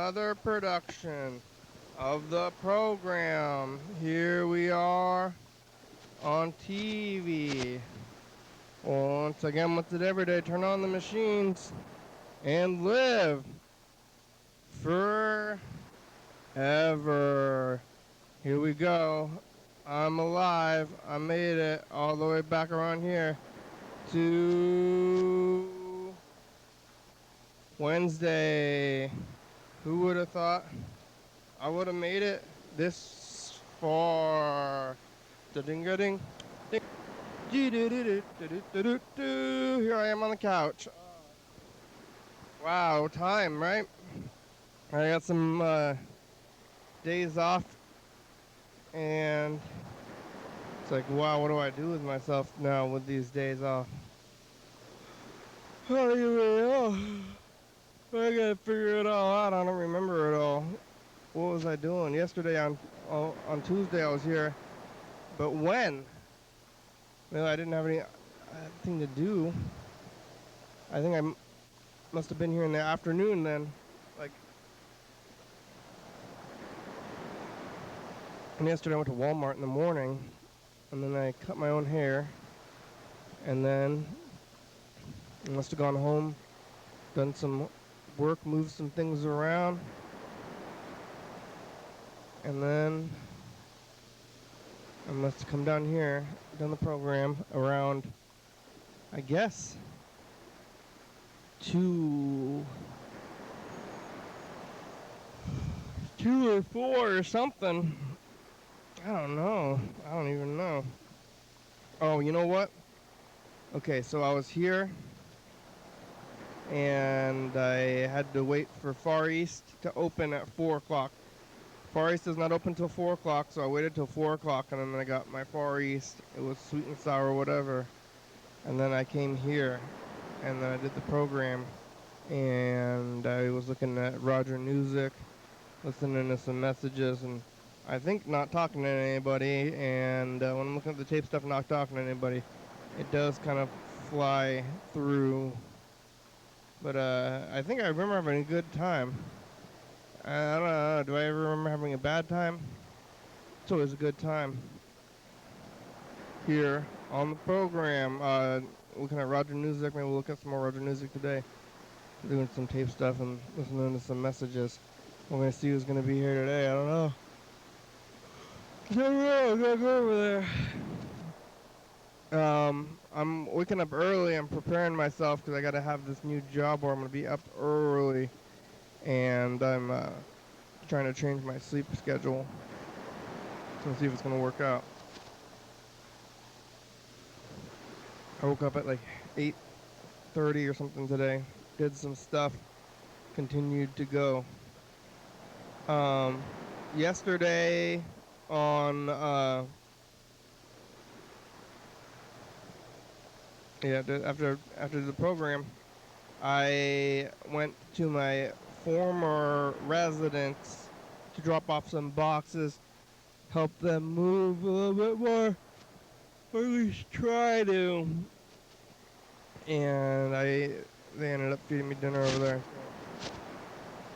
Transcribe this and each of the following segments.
another production of the program. Here we are on TV. Once again, what's it every day? Turn on the machines and live forever. Here we go. I'm alive. I made it all the way back around here to Wednesday. Who would have thought I would have made it this far? Ding-a-ding. Ding. Here I am on the couch. Wow, time, right? I got some days off, and it's like, wow, what do I do with myself now with these days off? I don't even know. I gotta figure it all out. I don't remember it all. What was I doing yesterday on Tuesday? I was here, but when? Well, I didn't have anything to do. I think must have been here in the afternoon then. Like, and yesterday I went to Walmart in the morning, and then I cut my own hair, and then I must have gone home, done some work, moved some things around, and then I must have come down here, done the program around, I guess, 2 or 4 or something. I don't know. I don't even know. Oh, you know what? Okay, so I was here, and I had to wait for Far East to open at 4 o'clock. Far East does not open till 4 o'clock, so I waited till 4 o'clock, and then I got my Far East. It was sweet and sour, whatever. And then I came here, and then I did the program, and I was looking at Roger Music, listening to some messages, and I think not talking to anybody. And when I'm looking at the tape stuff, not talking to anybody, it does kind of fly through. But I think I remember having a good time. I don't know. Do I ever remember having a bad time? It's always a good time here on the program. Looking at Roger Music. Maybe we'll look at some more Roger Music today. Doing some tape stuff and listening to some messages. We're going to see who's going to be here today. I don't know. I don't know. I'm going to go over there. I'm waking up early. I'm preparing myself because I got to have this new job where I'm going to be up early. And I'm trying to change my sleep schedule to see if it's going to work out. I woke up at like 8:30 or something today. Did some stuff. Continued to go. Yesterday on after the program, I went to my former residence to drop off some boxes, help them move a little bit more, or at least try to. And they ended up feeding me dinner over there.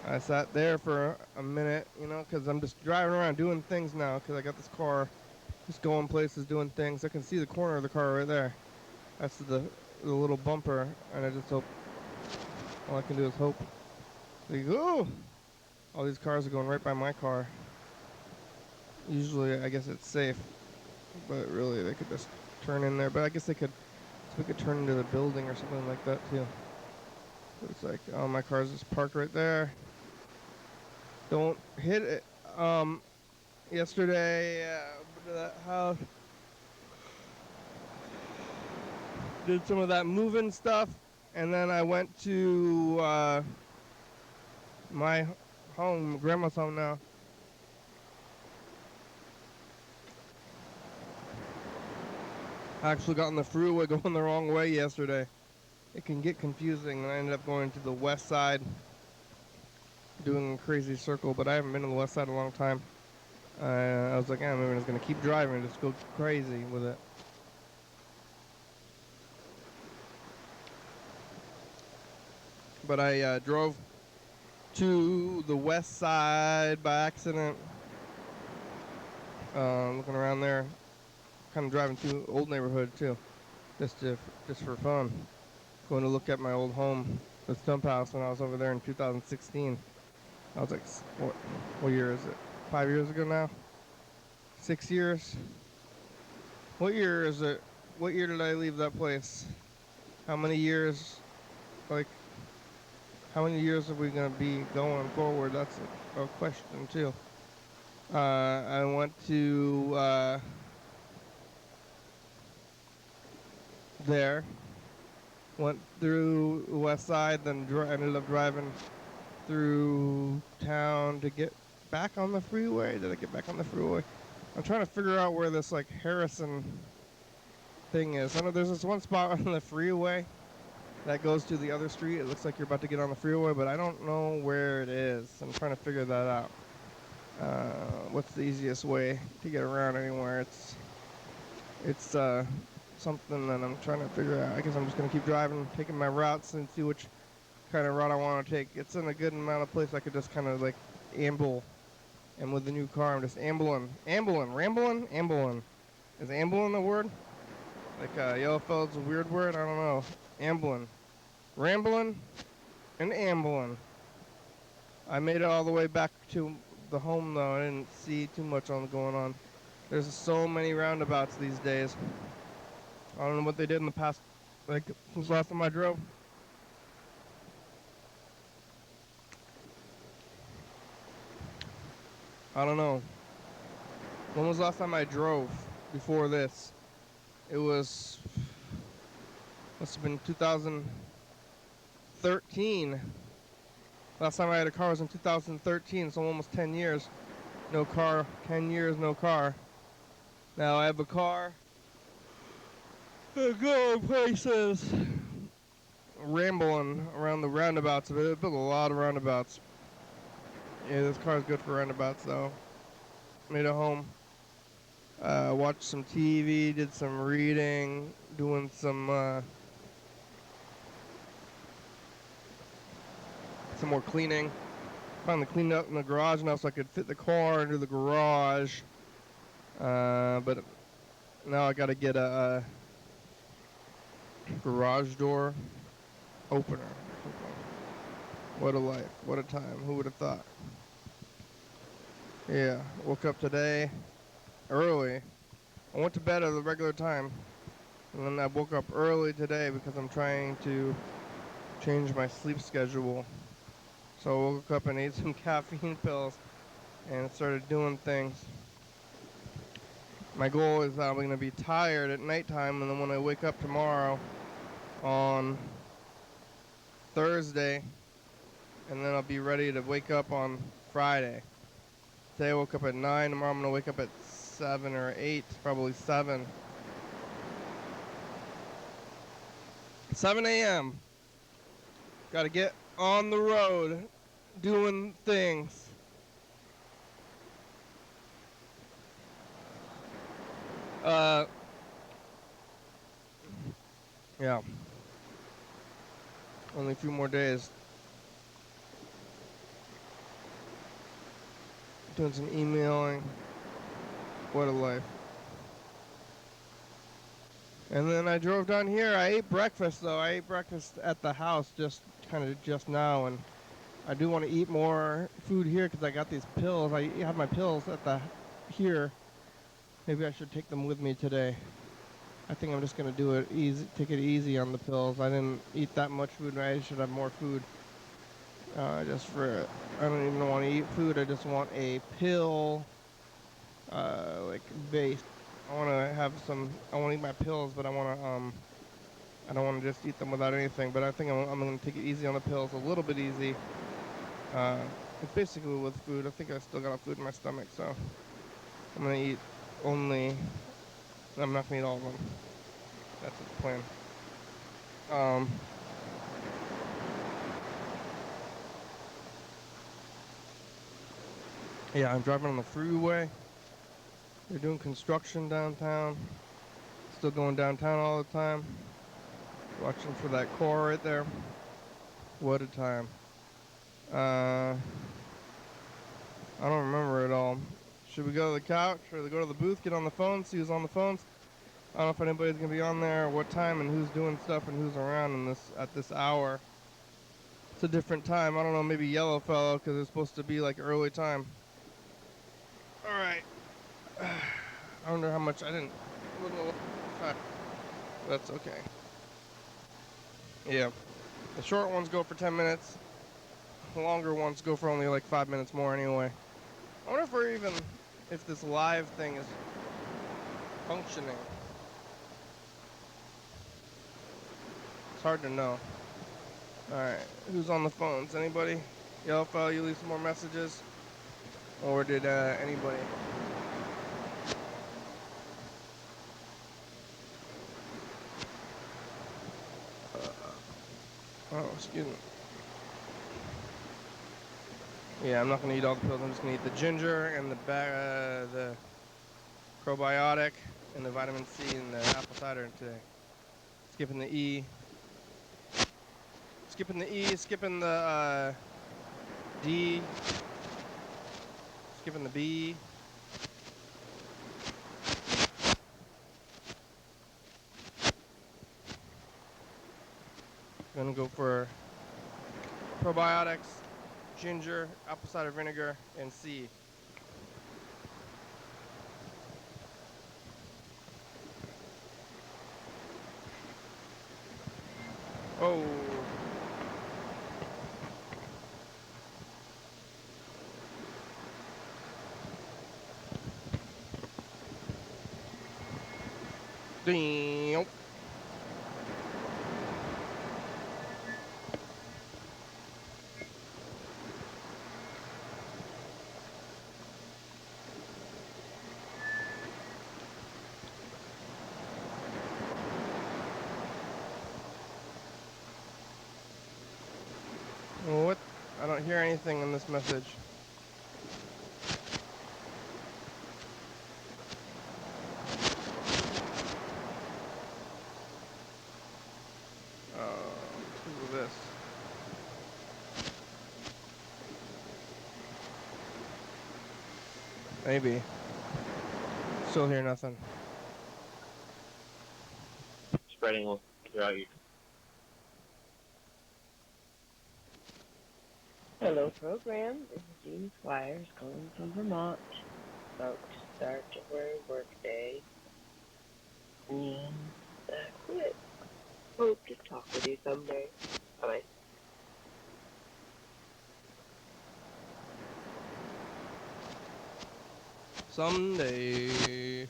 I sat there for a minute, because I'm just driving around doing things now, because I got this car, just going places, doing things. I can see the corner of the car right there. That's the little bumper, and I just hope, all I can do is hope. Like, oh! All these cars are going right by my car. Usually, I guess it's safe, but really, they could just turn in there. But I guess we could turn into the building or something like that, too. But it's like, oh, my car's just parked right there. Don't hit it. Yesterday, to that house, did some of that moving stuff, and then I went to my home, grandma's home now. I actually got on the freeway going the wrong way yesterday. It can get confusing, and I ended up going to the west side, doing a crazy circle, but I haven't been to the west side in a long time. I was like, maybe I'm just going to keep driving and just go crazy with it. But I drove to the west side by accident. Looking around there, kind of driving through old neighborhood too, just for fun. Going to look at my old home, the stump house, when I was over there in 2016. I was like, what year is it? 5 years ago now? 6 years? What year is it? What year did I leave that place? How many years? Like, how many years are we gonna be going forward? That's a question too. I went to there, went through the west side, then ended up driving through town to get back on the freeway. Did I get back on the freeway? I'm trying to figure out where this like Harrison thing is. I know there's this one spot on the freeway that goes to the other street. It looks like you're about to get on the freeway, but I don't know where it is. I'm trying to figure that out. What's the easiest way to get around anywhere? It's something that I'm trying to figure out. I guess I'm just gonna keep driving, taking my routes, and see which kind of route I want to take. It's in a good amount of place I could just kind of like amble. And with the new car, I'm just ambling. Is ambling a word? Like Yellowfeld's a weird word? I don't know. Ambling. Rambling and ambling. I made it all the way back to the home though. I didn't see too much going on. There's so many roundabouts these days. I don't know what they did in the past, like since last time I drove. I don't know. When was the last time I drove before this? It was, must have been 2013. Last time I had a car was in 2013, so almost 10 years. No car, 10 years, no car. Now I have a car. Going places. Rambling around the roundabouts. I built a lot of roundabouts. Yeah, this car is good for roundabouts though. Made it home. Watched some TV, did some reading, doing some more cleaning. Finally cleaned up in the garage enough so I could fit the car into the garage. But now I gotta get a garage door opener. What a life, what a time, who would have thought? Yeah, woke up today early. I went to bed at the regular time, and then I woke up early today because I'm trying to change my sleep schedule. So I woke up and ate some caffeine pills and started doing things. My goal is that I'm going to be tired at nighttime, and then when I wake up tomorrow on Thursday, and then I'll be ready to wake up on Friday. Today I woke up at 9, tomorrow I'm going to wake up at 7 or 8, probably 7. 7 a.m. Got to get on the road, doing things. Yeah. Only a few more days. Doing some emailing. What a life. And then I drove down here. I ate breakfast though. I ate breakfast at the house just now, and I do want to eat more food here because I got these pills. I have my pills here. Maybe I should take them with me today. I think I'm just gonna do it easy, take it easy on the pills. I didn't eat that much food, and I should have more food. I don't even want to eat food. I just want a pill, like base. I want to have some. I want to eat my pills, but I want to I don't want to just eat them without anything. But I think I'm gonna take it easy on the pills, a little bit easy. It's basically with food. I think I still got food in my stomach, so I'm gonna eat only. I'm not gonna eat all of them. That's the plan. Yeah, I'm driving on the freeway. They're doing construction downtown. Still going downtown all the time. Watching for that car right there. What a time. I don't remember it all. Should we go to the couch or go to the booth, get on the phone, see who's on the phones? I don't know if anybody's gonna be on there, what time, and who's doing stuff and who's around in this at this hour. It's a different time. I don't know, maybe yellow fellow because it's supposed to be like early time. All right. I wonder how much I didn't. That's okay. Yeah. The short ones go for 10 minutes. The longer ones go for only like 5 minutes more anyway. I wonder if we're even, if this live thing is functioning. It's hard to know. Alright, who's on the phones? Anybody? Yellow fellow, you leave some more messages? Or did anybody? Oh, excuse me. Yeah, I'm not gonna eat all the pills. I'm just gonna eat the ginger and the probiotic and the vitamin C and the apple cider today. Skipping the E. Skipping the E, skipping the D, skipping the B. Gonna go for probiotics, ginger, apple cider vinegar, and C. Oh. Damn. What? I don't hear anything in this message. Who's this? Maybe. Still hear nothing. Spreading throughout you. Hello, program. This is Jean Squires calling from Vermont. About to start your work day. And that's it. Hope to talk with you someday. Bye-bye. Someday.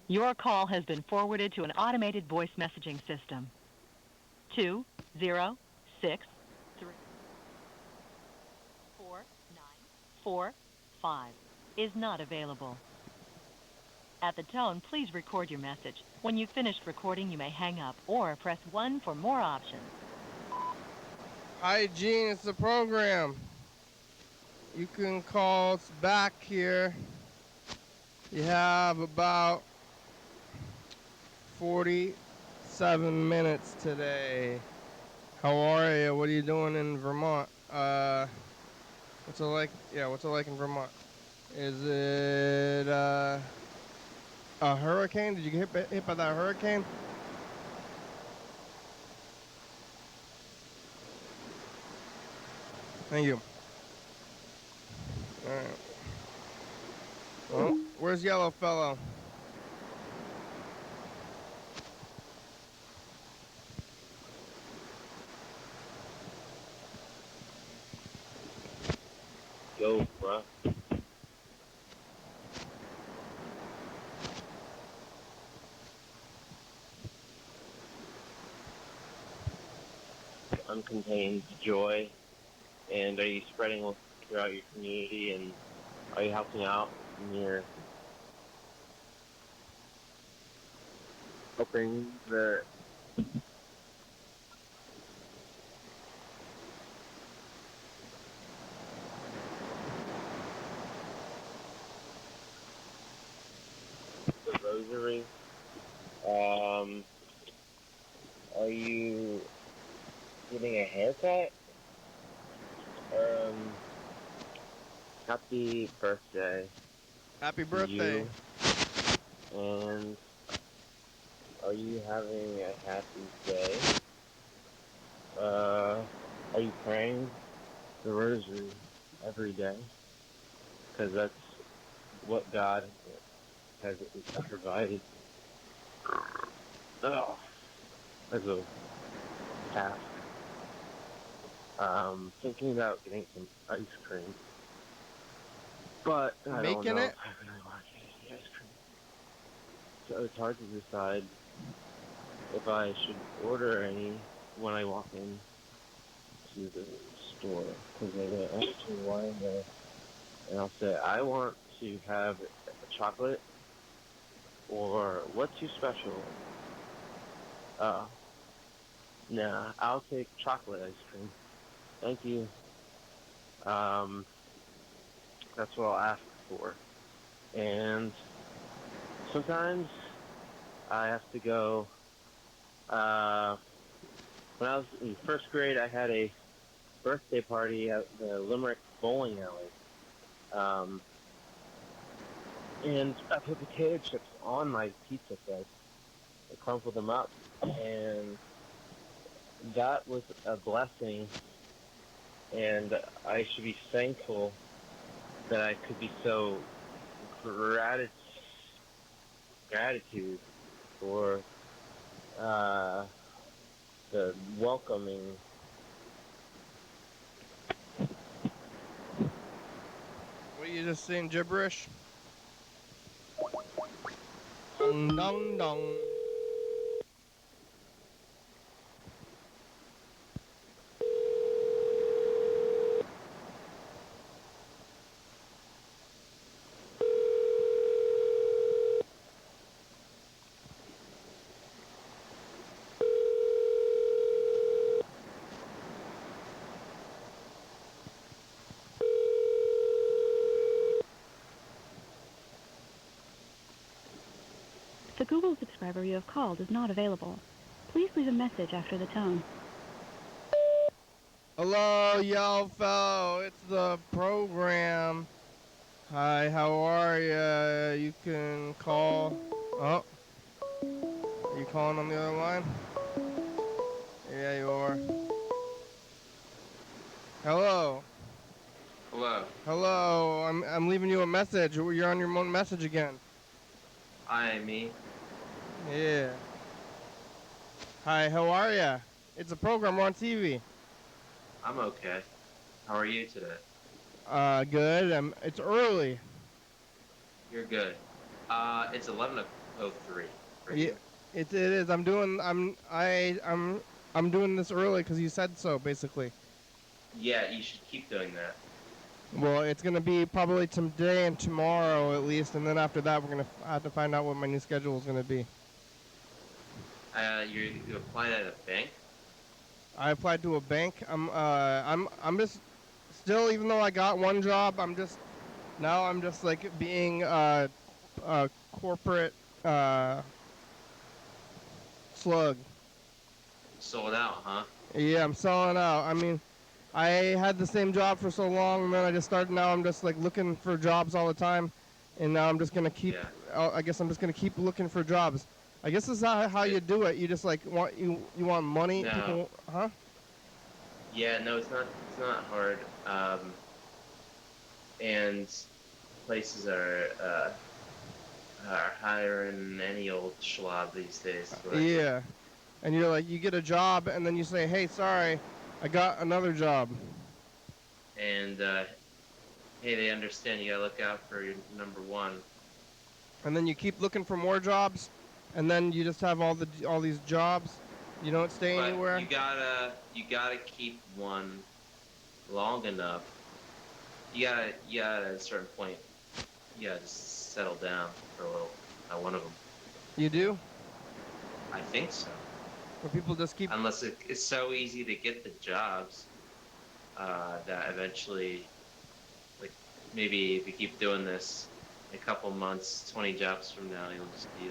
Your call has been forwarded to an automated voice messaging system. 206349445 is not available. At the tone, please record your message. When you've finished recording, you may hang up or press 1 for more options. Hi, Gene. It's the program. You can call us back here. You have about 47 minutes today. How are you? What are you doing in Vermont? What's it like? Yeah, what's it like in Vermont? Is it a hurricane? Did you get hit by that hurricane? Thank you. All right. Well, where's Yellow Fellow? Yo, bruh. uncontained joy? And are you spreading it throughout your community? And are you helping out in your helping the rosary? Are you getting a haircut? Happy birthday Happy to birthday. you. And are you having a happy day? Are you praying the rosary every day? Because that's what God has provided. Oh, as a task. Thinking about getting some ice cream, but I don't Making know it? if I really want to get any ice cream. So it's hard to decide if I should order any when I walk in to the store, because they're going to ask me why I'm there, and I'll say I want to have a chocolate, or what's too special? Nah, I'll take chocolate ice cream. Thank you. That's what I'll ask for. And sometimes I have to go, when I was in first grade, I had a birthday party at the Limerick bowling alley. And I put potato chips on my pizza crust. I crumpled them up, and that was a blessing, and I should be thankful that I could be so gratitude for the welcoming. What are you just saying gibberish? Dong dong dong. The Google subscriber you have called is not available. Please leave a message after the tone. Hello, y'all, fellow. It's the program. Hi, how are ya? You can call. Oh, are you calling on the other line? Yeah, you are. Hello. Hello. Hello. I'm leaving you a message. You're on your own message again. Hi, me. Yeah. Hi, how are ya? It's a program. We're on TV. I'm okay. How are you today? Good. It's early. You're good. It's 11:03 for Yeah, here. it is. I'm doing this early because you said so, basically. Yeah, you should keep doing that. Well, it's gonna be probably today and tomorrow at least, and then after that, we're gonna have to find out what my new schedule is gonna be. You applied at a bank? I applied to a bank. I'm just still, even though I got one job, I'm just like being a corporate slug. Sold out, huh? Yeah, I'm selling out. I mean, I had the same job for so long, and then I just started. Now I'm just like looking for jobs all the time, and now I'm just gonna keep. Yeah. I guess I'm just gonna keep looking for jobs. I guess this is how you do it. You just like you want money. No. People, huh? Yeah, no, it's not. It's not hard. And places are hiring any old schlob these days. Is what I hear. Yeah. And you're like, you get a job, and then you say, hey, sorry, I got another job. And hey, they understand you gotta look out for your number one. And then you keep looking for more jobs, and then you just have all these jobs, You don't stay But anywhere. you gotta keep one long enough. You gotta at a certain point, you gotta just settle down for a little. At one of them. You do. I think so. Or people just keep. Unless it's so easy to get the jobs that eventually, like maybe if you keep doing this, in a couple months, 20 jobs from now, you'll just be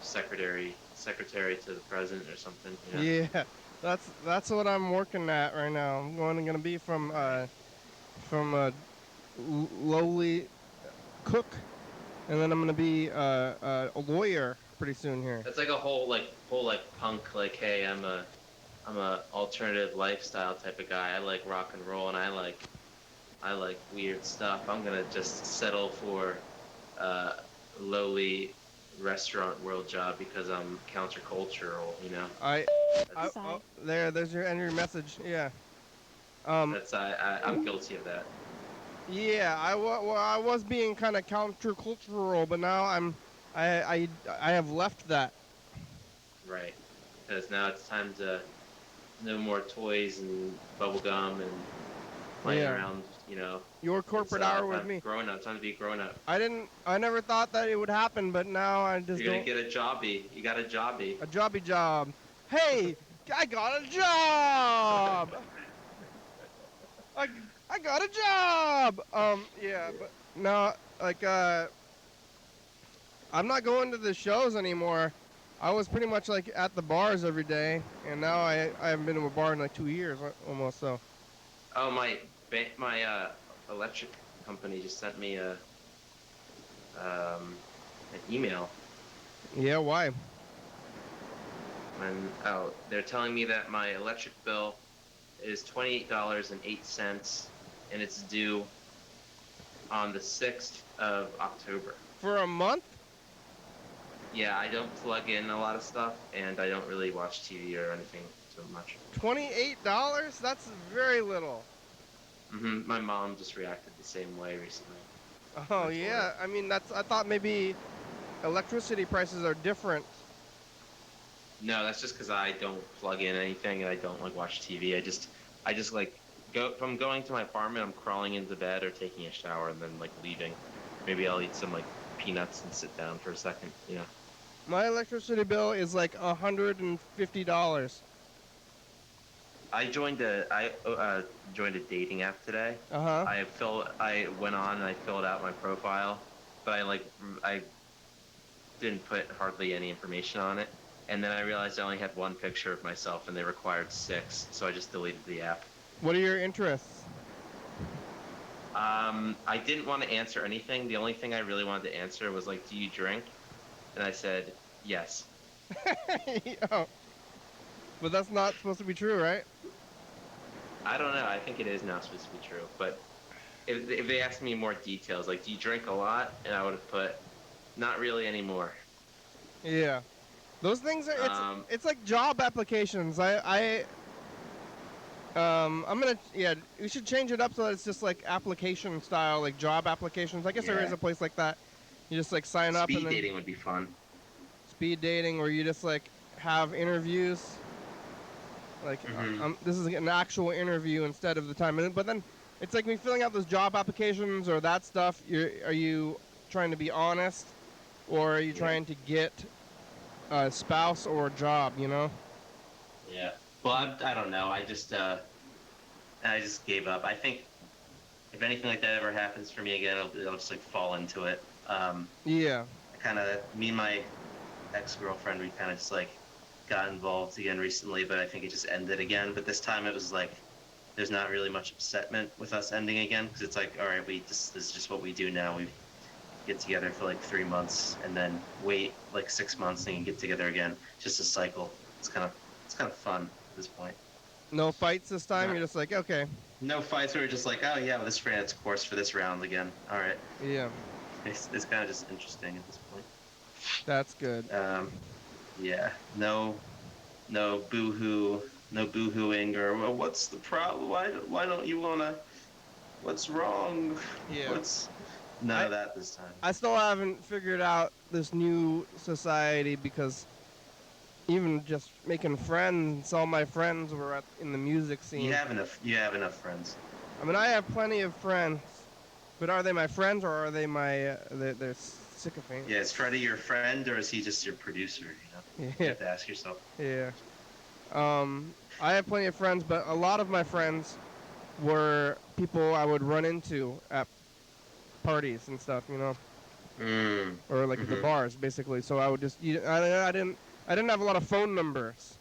secretary to the president or something. You know? Yeah, that's what I'm working at right now. I'm gonna be from a lowly cook, and then I'm gonna be a lawyer pretty soon here. That's like a whole punk like, hey, I'm a alternative lifestyle type of guy. I like rock and roll and I like weird stuff. I'm gonna just settle for lowly restaurant world job because I'm countercultural, you know. There's your message. Yeah. I'm guilty of that. Yeah, I was being kind of countercultural, but now I have left that. Right. Because now it's time to no more toys and bubble gum and playing around, you know. Your corporate hour with me. Growing up, time to be grown up. I never thought that it would happen, but now I just You're gonna get a jobby. You got a jobby. A jobby job. Hey, I got a job. I got a job. Yeah, but no, like I'm not going to the shows anymore. I was pretty much like at the bars every day, and now I haven't been to a bar in like 2 years almost. So. Oh, my electric company just sent me an email. Yeah, why? They're telling me that my electric bill is $28.08, and it's due on the 6th of October. For a month? Yeah, I don't plug in a lot of stuff, and I don't really watch TV or anything so much. $28? That's very little. My mom just reacted the same way recently. Oh yeah, I mean I thought maybe electricity prices are different. No, that's just because I don't plug in anything and I don't like watch TV. I just like from going to my apartment, I'm crawling into bed or taking a shower and then like leaving. Maybe I'll eat some like peanuts and sit down for a second, you know. My electricity bill is like $150. I joined a dating app today. I went on and I filled out my profile, but I didn't put hardly any information on it. And then I realized I only had one picture of myself and they required 6, so I just deleted the app. What are your interests? I didn't want to answer anything. The only thing I really wanted to answer was like, do you drink? And I said, yes. Oh. But that's not supposed to be true, right? I don't know. I think it is now supposed to be true. But if they asked me more details, like, do you drink a lot? And I would have put, not really anymore. Yeah. Those things are, it's like job applications. I'm gonna, we should change it up so that it's just like application style, like job applications. I guess there is a place like that. You just like sign up and then. Speed dating would be fun. Speed dating, where you just like have interviews. Like, this is an actual interview instead of the time. But then it's like me filling out those job applications or that stuff. Are you trying to be honest, or are you trying to get a spouse or a job? You know? Yeah. Well, I don't know. I just gave up. I think if anything like that ever happens for me again, I'll just like fall into it. Yeah. Me and my ex-girlfriend, we kind of just like got involved again recently, but I think it just ended again. But this time it was like there's not really much upsetment with us ending again, because it's like, all right, this is just what we do now. We get together for like 3 months and then wait like 6 months and get together again. Just a cycle. It's kind of fun at this point. No fights this time. You're just like, okay. No fights. We're just like, oh yeah, well, this ran its course for this round again. All right. Yeah. It's kind of just interesting at this point. That's good. Yeah. No boo-hoo. No boo-hooing or, well, what's the problem? Why don't you wanna? What's wrong? Yeah. None of that this time. I still haven't figured out this new society because, even just making friends. All my friends were in the music scene. You have enough friends. I mean, I have plenty of friends, but are they my friends or are they my they're sycophants? Yeah, is Freddy your friend or is he just your producer? You know, you have to ask yourself. Yeah. I have plenty of friends, but a lot of my friends were people I would run into at parties and stuff, you know, or like at the bars, basically. So I would just, I didn't have a lot of phone numbers.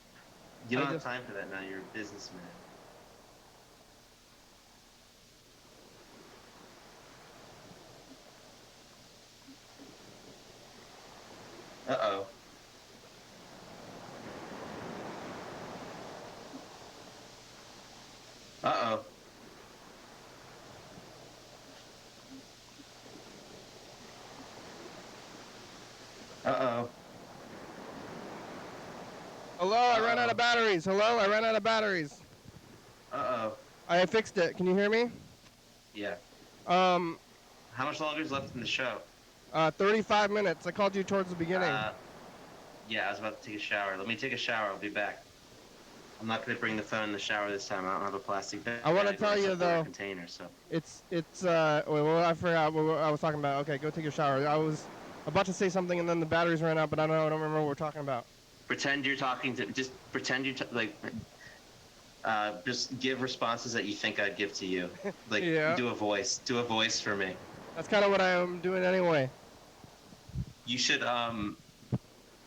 You don't have time for that now. You're a businessman. Uh-oh. Uh-oh. Uh-oh. Hello, I ran out of batteries. Hello, I ran out of batteries. Uh-oh. I fixed it. Can you hear me? Yeah. How much longer is left in the show? 35 minutes. I called you towards the beginning. Yeah, I was about to take a shower. Let me take a shower. I'll be back. I'm not going to bring the phone in the shower this time. I don't have a plastic bag. I want to tell you, though, container, so. it's well, I forgot what I was talking about. Okay, go take a shower. I was about to say something, and then the batteries ran out, but I don't remember what we're talking about. Pretend you're talking to, just pretend you're, just give responses that you think I'd give to you. Like, do a voice for me. That's kind of what I am doing anyway. You should, do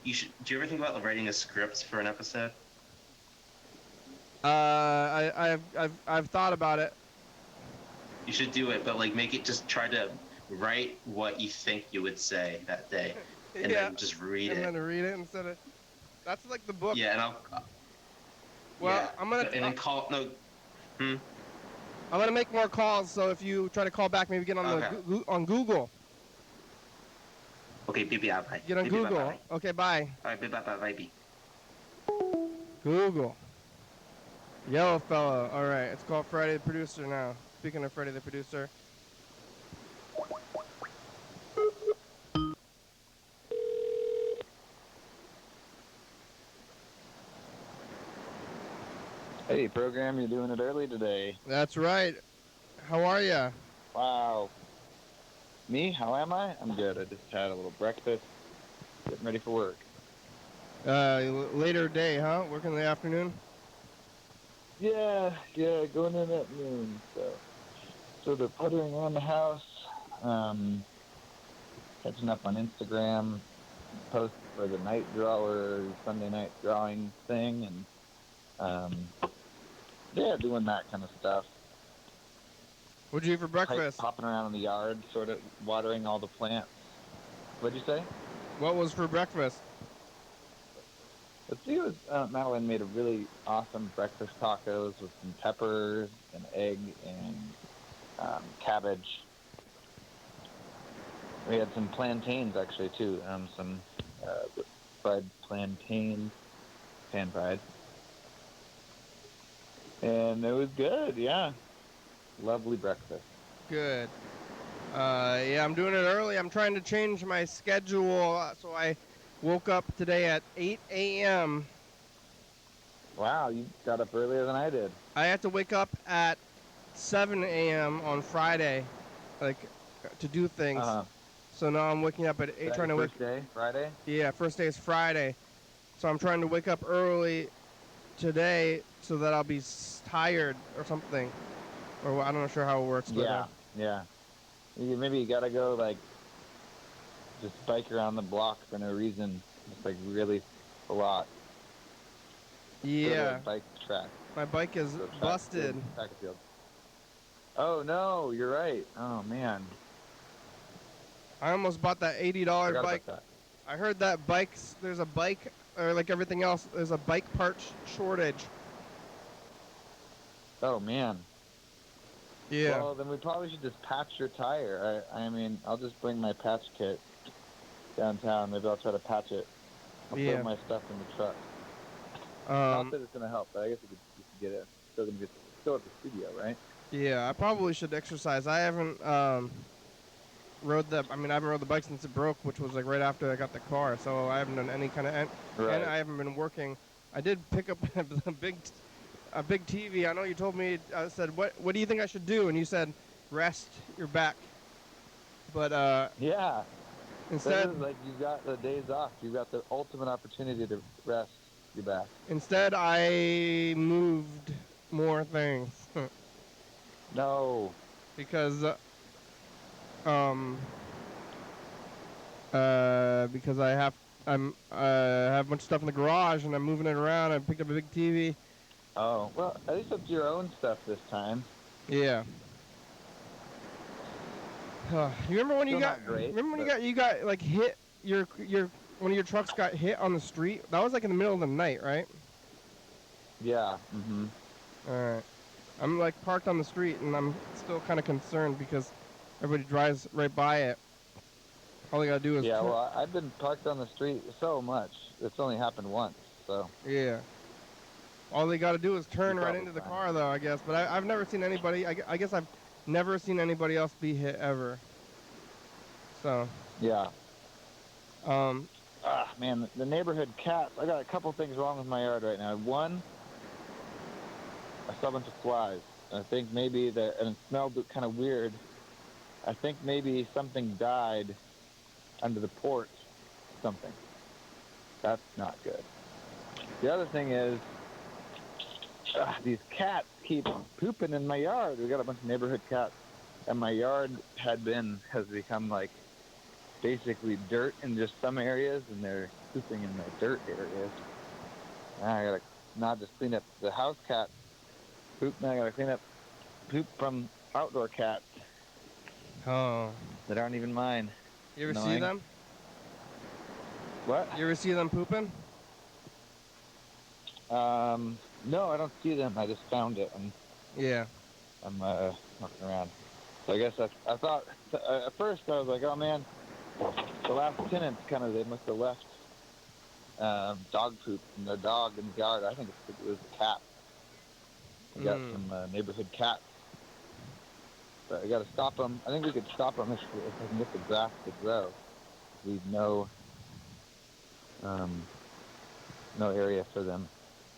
you ever think about writing a script for an episode? I've thought about it. You should do it, but like make it, just try to write what you think you would say that day, and then just read it. And then read it instead of. That's like the book. Yeah, and I'll. Well, yeah, I'm gonna. And then call no. I'm gonna make more calls, so if you try to call back, maybe get on on Google. Okay, bye. Get on Google. Bye. Okay, bye. All right, bye. Google. Yellow fellow. All right, it's called Freddy the producer now. Speaking of Freddy the producer. Hey, program, you're doing it early today. That's right. How are ya? Wow. Me? How am I? I'm good. I just had a little breakfast, getting ready for work. Later day, huh? Working in the afternoon? Yeah, going in at noon. So they're puttering around the house, catching up on Instagram, post for the night drawer, Sunday night drawing thing, and doing that kind of stuff. What'd you eat for breakfast? Hopping around in the yard, sort of watering all the plants. What'd you say? What was for breakfast? Let's see, Madeline made a really awesome breakfast tacos with some peppers and egg and cabbage. We had some plantains, actually, too. Some fried plantains, pan-fried. And it was good, yeah. Lovely breakfast. Good. Yeah, I'm doing it early. I'm trying to change my schedule, so I woke up today at 8 a.m. Wow, you got up earlier than I did. I had to wake up at 7 a.m. on Friday, to do things. So now I'm waking up at 8, trying to wake. First day, Friday? Yeah, first day is Friday. So I'm trying to wake up early today so that I'll be tired or something. Or I'm not sure how it works. But, yeah. Maybe you gotta go, just bike around the block for no reason. Just, really a lot. Yeah. Bike track. My bike is busted. Track field. Oh, no, you're right. Oh, man. I almost bought that $80 bike. I heard that there's a bike, or like everything else, there's a bike part shortage. Oh, man. Yeah. Well, then we probably should just patch your tire. I mean, I'll just bring my patch kit downtown. Maybe I'll try to patch it. I'll put my stuff in the truck. Not that it's going to help, but I guess you could get it. Still at the studio, right? Yeah, I probably should exercise. I haven't, rode the. I mean, I haven't rode the bike since it broke, which was like right after I got the car. So I haven't done any kind of, and I haven't been working. I did pick up a big TV. I know you told me. I said, what do you think I should do? And you said, rest your back. But yeah. instead, this is like you've got the days off. You've got the ultimate opportunity to rest your back. Instead, I moved more things. No. Because because I have have a bunch of stuff in the garage and I'm moving it around. I picked up a big TV. Oh, well, at least it's your own stuff this time. Yeah. You remember when Still you got? not great, Remember when you got like hit? Your one of your trucks got hit on the street. That was like in the middle of the night, right? Yeah. Mhm. All right. I'm like parked on the street and I'm still kind of concerned because everybody drives right by it. All they gotta do is. Yeah. Well, I've been parked on the street so much. It's only happened once, so. Yeah. All they gotta do is turn right into the car, though, I guess. But I've never seen anybody. I guess I've never seen anybody else be hit ever. So. Yeah. Man, the neighborhood cats. I got a couple things wrong with my yard right now. One, I saw a bunch of flies. I think maybe and it smelled kind of weird. I think maybe something died under the porch. Something. That's not good. The other thing is, these cats keep pooping in my yard. We got a bunch of neighborhood cats, and my yard has become like basically dirt in just some areas, and they're pooping in the dirt areas. And I gotta not just clean up the house cat poop, now I gotta clean up poop from outdoor cats. Oh. That aren't even mine. You ever see them? What? You ever see them pooping? No, I don't see them. I just found it. Yeah. I'm walking around. So I guess I thought at first I was like, oh man, the last tenants they must have left dog poop from their dog in the yard. I think it was a cat. We got some neighborhood cats. But I got to stop them. I think we could stop them if I can get the grass to grow. Leave no area for them.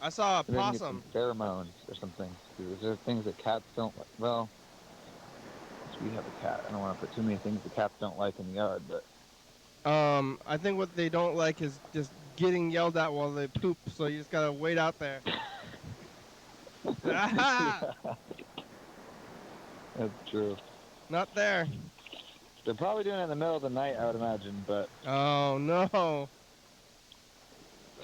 I saw a possum. Pheromones or something. Is there things that cats don't like? Well, we have a cat. I don't want to put too many things that cats don't like in the yard, but. I think what they don't like is just getting yelled at while they poop. So you just gotta wait out there. That's true. Not there. They're probably doing it in the middle of the night, I would imagine, but. Oh no.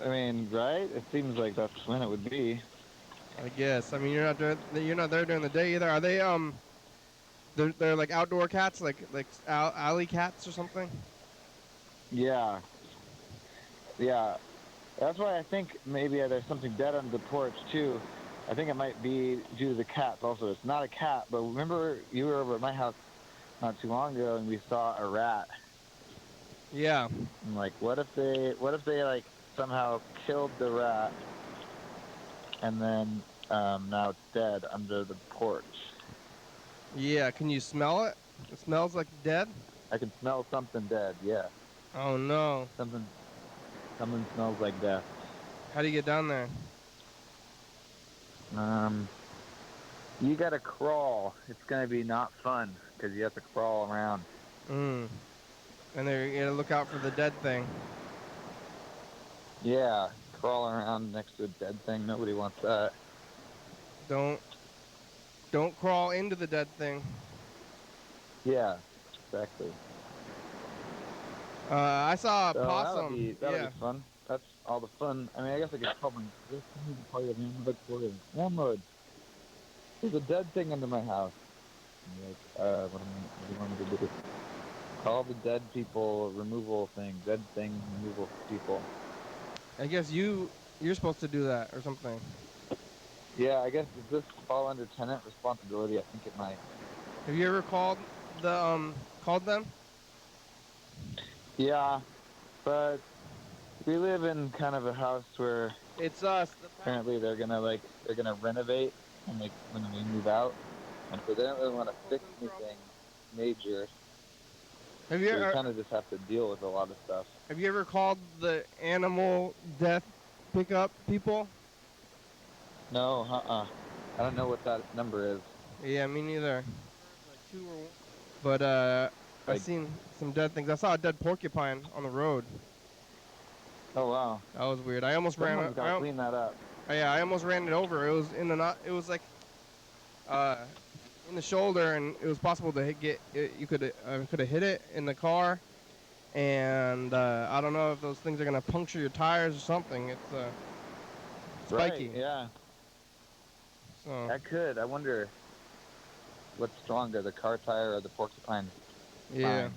I mean, right? It seems like that's when it would be. I guess. I mean, you're not there during the day either. Are they they're like outdoor cats, like alley cats or something? Yeah. Yeah. That's why I think maybe there's something dead under the porch too. I think it might be due to the cats also. It's not a cat, but remember you were over at my house not too long ago and we saw a rat. Yeah. I'm like, what if they like somehow killed the rat and then now it's dead under the porch? Yeah, can you smell it? It smells like dead? I can smell something dead, yeah. Oh no. Something smells like death. How do you get down there? You gotta crawl. It's gonna be not fun because you have to crawl around. And you gotta look out for the dead thing. Yeah, crawl around next to a dead thing. Nobody wants that. Don't crawl into the dead thing. Yeah, exactly. I saw a possum. That'll be fun. That's all the fun. I mean, I guess I could probably call you landlord. There's a dead thing under my house. Like, what do you want me to do? Call the dead people removal thing. Dead thing removal people. I guess you're supposed to do that or something. Yeah, I guess does this fall under tenant responsibility? I think it might. Have you ever called them? Yeah, but we live in kind of a house where it's us. Apparently they're gonna renovate and when we move out, and so they don't really want to fix anything major. Have you So you ever, kind of just have to deal with a lot of stuff. have you ever called the animal death pickup people? No, I don't know what that number is. Yeah, me neither. Like 2 or 1. But I Like, seen some dead things. I saw a dead porcupine on the road. oh wow. That was weird. I almost ran. Someone's got to clean that up. Yeah, I almost ran it over. It was in the not. It was like in the shoulder, and it was possible to you could have hit it in the car, and I don't know if those things are gonna puncture your tires or something. It's spiky. Right, yeah. So That could. I wonder what's stronger, the car tire or the porcupine yeah. spine.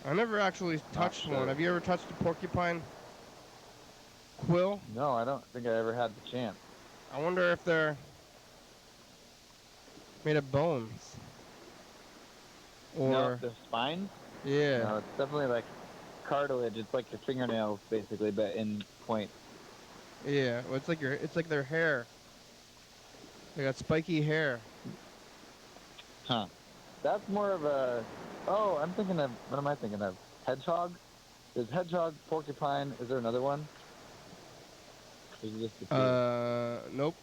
I never actually touched one. Have you ever touched a porcupine quill? No, I don't think I ever had the chance. I wonder if they're made of bones. Or no, the spine? yeah. No, it's definitely like cartilage. It's like your fingernails, basically, but in point. Yeah, well, it's like their hair. They got spiky hair. Huh. That's more of a... Oh, I'm thinking of... What am I thinking of? Hedgehog? There's hedgehog, porcupine. Is there another one? Or is it just the two? Nope.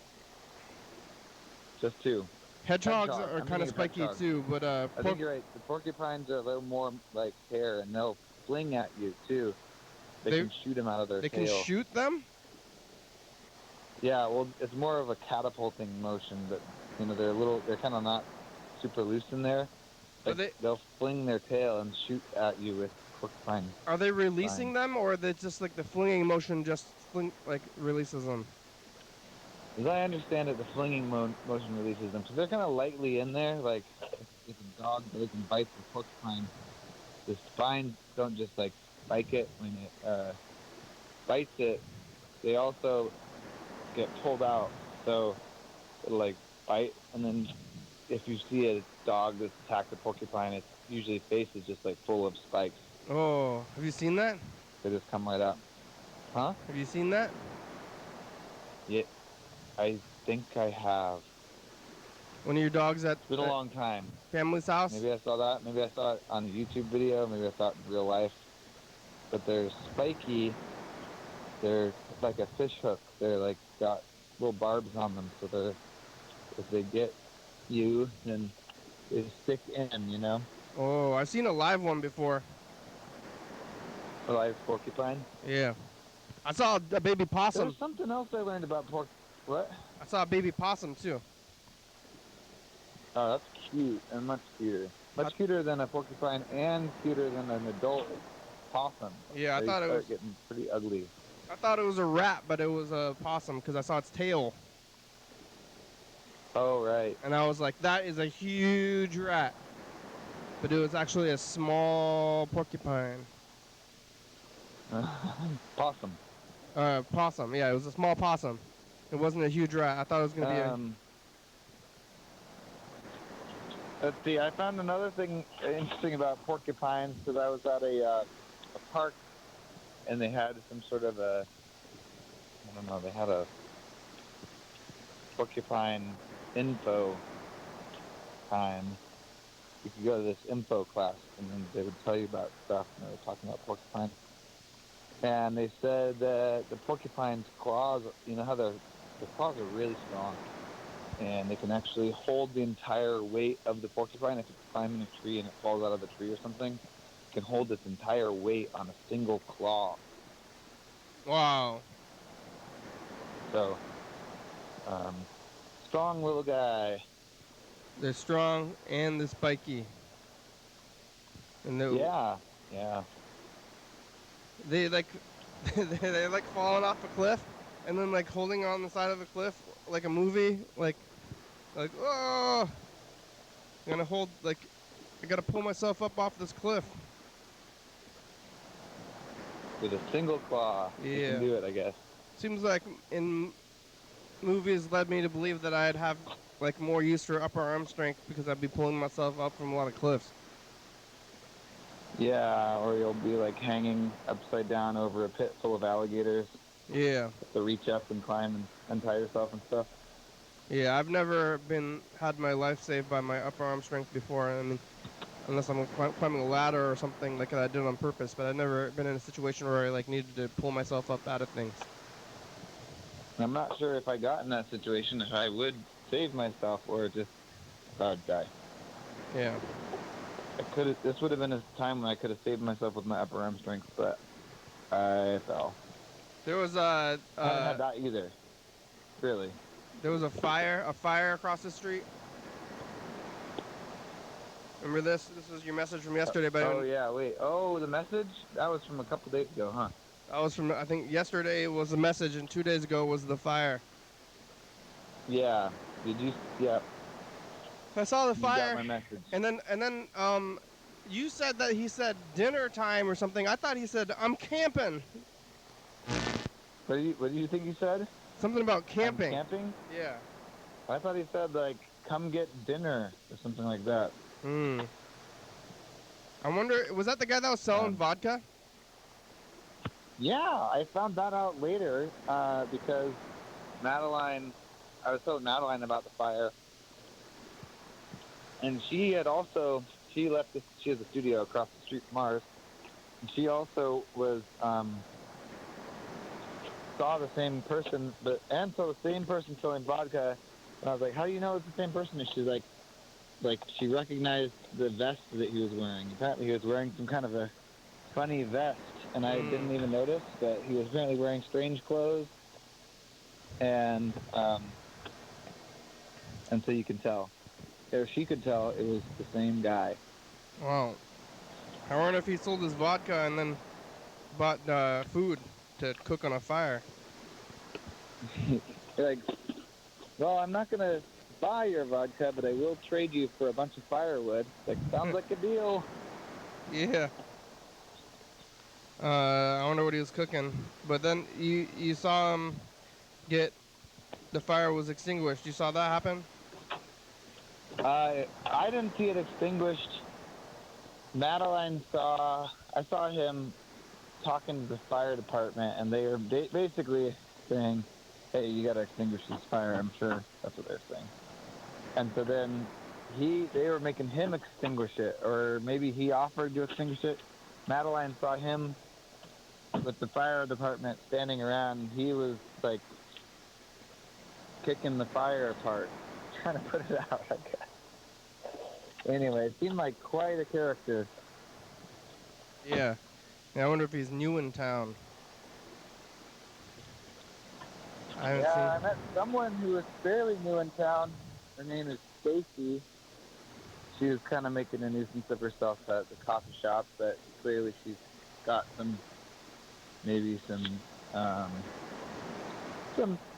Just two. Hedgehogs Hedgehog. are I'm kind of thinking spiky hedgehog. too, but I think you're right. The porcupines are a little more like hair, and they'll fling at you too. They can shoot them out of their tail. They can shoot them? Yeah, well, it's more of a catapulting motion, but you know they're kind of not super loose in there. Like, they'll fling their tail and shoot at you with porcupine. Are they releasing them, or are they just like the flinging motion releases them? As I understand it, the flinging motion releases them, so they're kind of lightly in there. Like if a dog doesn't bite the porcupine, the spines don't just like spike it when it bites it. They also get pulled out, so it'll like bite, and then if you see a dog that's attacked a porcupine, its usually face is just like full of spikes. Oh, have you seen that? They just come right out. Huh? Have you seen that? Yeah, I think I have. One of your dogs at... It's been a long time. Family's house? Maybe I saw that. Maybe I saw it on a YouTube video. Maybe I saw it in real life. But they're spiky. They're like a fish hook. They're like got little barbs on them, so they're if they get you, then they stick in, you know? Oh, I've seen a live one before. A live porcupine? Yeah. I saw a baby possum. There's something else I learned about what? I saw a baby possum, too. Oh, that's cute and much cuter. Much cuter than a porcupine and cuter than an adult possum. Yeah, I thought it was getting pretty ugly. I thought it was a rat, but it was a possum because I saw its tail. Oh, right. And I was like, that is a huge rat. But it was actually a small porcupine. Possum. Possum. Yeah, it was a small possum. It wasn't a huge rat. I thought it was going to be a... Let's see, I found another thing interesting about porcupines because I was at a park and they had some sort of a, I don't know, they had a porcupine info time. You could go to this info class and then they would tell you about stuff and they were talking about porcupines. And they said that the porcupine's claws, you know how the claws are really strong. And they can actually hold the entire weight of the porcupine. If it's climbing a tree and it falls out of the tree or something, it can hold its entire weight on a single claw. Wow. So, strong little guy. They're strong and they're spiky. And yeah. They like, they're like falling off a cliff and then like holding on the side of a cliff like a movie, like, oh, I'm gonna hold, like, I gotta pull myself up off this cliff. With a single claw, you can do it, I guess. Seems like in movies led me to believe that I'd have, like, more use for upper arm strength because I'd be pulling myself up from a lot of cliffs. Yeah, or you'll be, like, hanging upside down over a pit full of alligators. Yeah. You have to reach up and climb and untie yourself and stuff. Yeah, I've never had my life saved by my upper arm strength before. I mean, unless I'm climbing a ladder or something like I did on purpose. But I've never been in a situation where I like needed to pull myself up out of things. I'm not sure if I got in that situation if I would save myself or just I'd die. Yeah. This would have been a time when I could have saved myself with my upper arm strength, but I fell. There was I haven't had that either. Really. There was a fire across the street. Remember this? This was your message from yesterday. But oh yeah, wait. Oh, the message? That was from a couple days ago, huh? That was from, I think yesterday was the message, and 2 days ago was the fire. Yeah. Did you? Yeah. I saw the fire. You got my message. And then you said that he said dinner time or something. I thought he said I'm camping. What do you think he said? Something about camping. I'm camping? Yeah. I thought he said like come get dinner or something like that. I wonder, was that the guy that was selling vodka? Yeah, I found that out later because I was telling Madeline about the fire. And she has a studio across the street from ours. And she also was, saw the same person, saw the same person selling vodka. And I was like, how do you know it's the same person? And she's like she recognized the vest that he was wearing. Apparently he was wearing some kind of a funny vest. And I didn't even notice, but he was apparently wearing strange clothes. And so you can tell. Or she could tell it was the same guy. Wow. I wonder if he sold his vodka and then bought food to cook on a fire. Like, well, I'm not going to buy your vodka, but I will trade you for a bunch of firewood. Like, sounds like a deal. Yeah. I wonder what he was cooking. But then you saw him get, the fire was extinguished. You saw that happen? I didn't see it extinguished. Madeline I saw him talking to the fire department, and they were basically saying, hey, you got to extinguish this fire, I'm sure. That's what they're saying. And so then they were making him extinguish it, or maybe he offered to extinguish it. Madeline saw him with the fire department standing around, and he was like kicking the fire apart, trying to put it out, I guess. Anyway, it seemed like quite a character. Yeah. I wonder if he's new in town. I met someone who was fairly new in town. Her name is Stacy. She was kind of making a nuisance of herself at the coffee shop, but clearly she's got some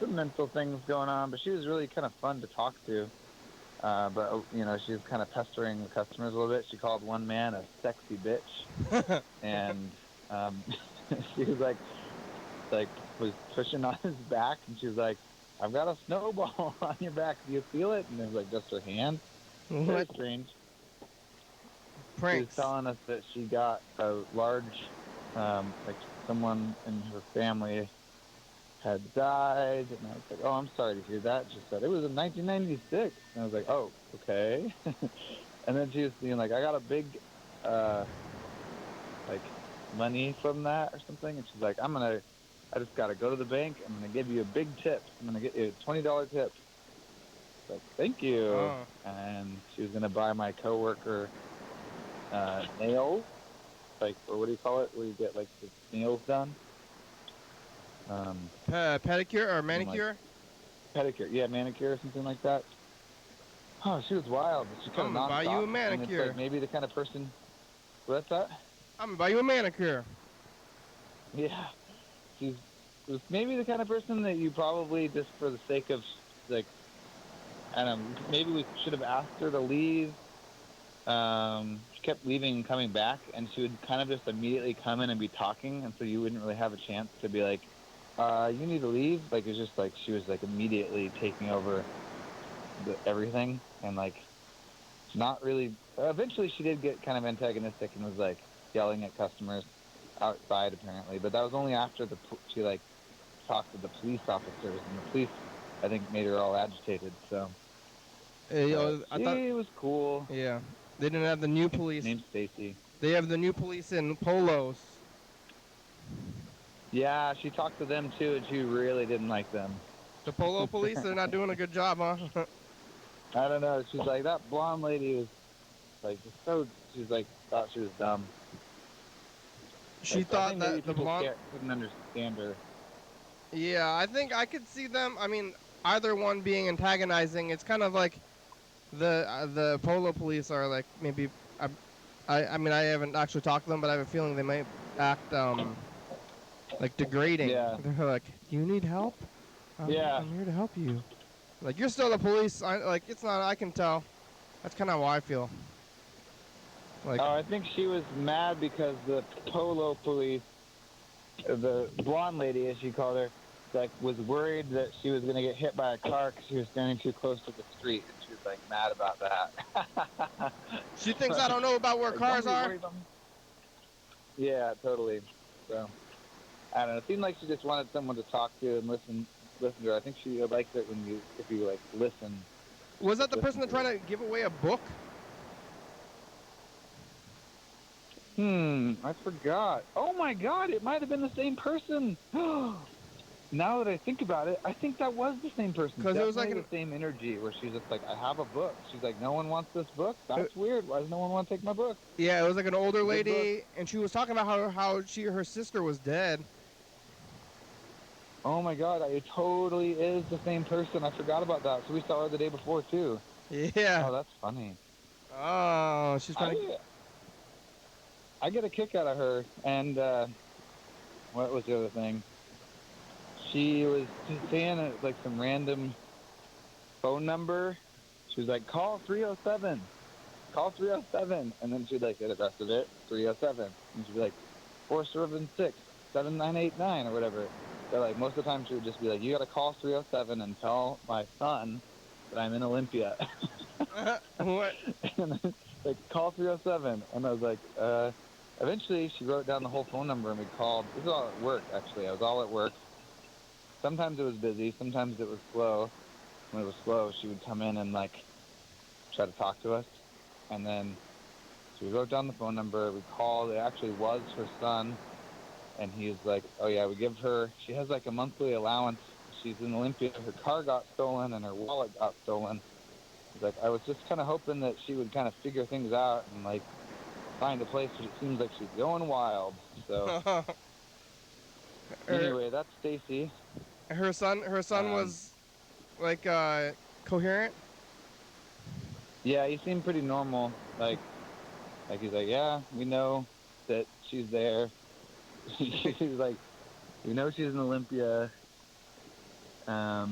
mental things going on. But she was really kind of fun to talk to. But she was kind of pestering the customers a little bit. She called one man a sexy bitch, and she was was pushing on his back, and she was like, "I've got a snowball on your back. Do you feel it?" And it was like just her hand. Very strange. Pranks. She was telling us that she got a large, someone in her family had died, and I was like, "Oh, I'm sorry to hear that." She said it was in 1996, and I was like, "Oh, okay." And then she was being like, "I got a big, money from that or something," and she's like, I just gotta go to the bank. I'm gonna give you a big tip. I'm gonna get you a $20 tip." Like, thank you. Oh. And she was gonna buy my coworker nails, or what do you call it, where you get the nails done? Pedicure or manicure? Pedicure, yeah, manicure or something like that. Oh, she was wild. She kind of I'm gonna buy you a manicure. And it's maybe the kind of person. What's that? I'm gonna buy you a manicure. Yeah, she was maybe the kind of person that you probably just for the sake of maybe we should have asked her to leave. She kept leaving and coming back, and she would kind of just immediately come in and be talking, and so you wouldn't really have a chance to be like, you need to leave. Like, it's just like she was immediately taking over everything, and not really. Eventually, she did get kind of antagonistic and was yelling at customers outside, apparently. But that was only after she talked to the police officers, and the police, I think, made her all agitated. So I thought it was cool. Yeah, They didn't have the new police. Name's Stacy. They have the new police in polos. Yeah, she talked to them too, and she really didn't like them. The polo police, they're not doing a good job, huh? I don't know. She's like, that blonde lady was like so. She's like, thought she was dumb. She like, thought that the blonde couldn't understand her. Yeah, I think I could see them. I mean, either one being antagonizing. It's kind of like the polo police are like maybe. I mean, I haven't actually talked to them, but I have a feeling they might act like degrading. Yeah. They're like, "Do you need help? Yeah. I'm here to help you." Like, you're still the police. Like, it's not. I can tell. That's kind of how I feel. Like, I think she was mad because the polo police, the blonde lady, as she called her, like was worried that she was going to get hit by a car because she was standing too close to the street, and she was like mad about that. She thinks I don't know about where cars are. Yeah, totally. So I don't know. It seemed like she just wanted someone to talk to and listen to her. I think she liked it if you like listen. Was that the person that tried to give away a book? I forgot. Oh my God, it might have been the same person. Now that I think about it, I think that was the same person. Because it was like the same energy where she's just like, I have a book. She's like, no one wants this book? That's weird. Why does no one want to take my book? Yeah, it was like an older lady, and she was talking about how her sister was dead. Oh my God, it totally is the same person. I forgot about that. So we saw her the day before too. Yeah. Oh, that's funny. Oh, she's trying to... I get a kick out of her, and what was the other thing? She was saying like some random phone number. She was like, call 307. Call 307. And then she'd like get the rest of it, 307. And she'd be like, 476-7989 or whatever. So like most of the time she would just be like, you got to call 307 and tell my son that I'm in Olympia. What? And then, like, call 307. And I was like, eventually she wrote down the whole phone number and we called. This is all at work, actually. I was all at work. Sometimes it was busy, sometimes it was slow. When it was slow, she would come in and like try to talk to us. And then so we wrote down the phone number, we called. It actually was her son. And he was like, oh yeah, we give her, she has like a monthly allowance. She's in Olympia. Her car got stolen and her wallet got stolen. He's like, I was just kind of hoping that she would kind of figure things out and like find a place, but it seems like she's going wild. So anyway, that's Stacy. Her son was like coherent. Yeah, he seemed pretty normal. Like he's like, yeah, we know that she's there. He's like, we know she's in Olympia. I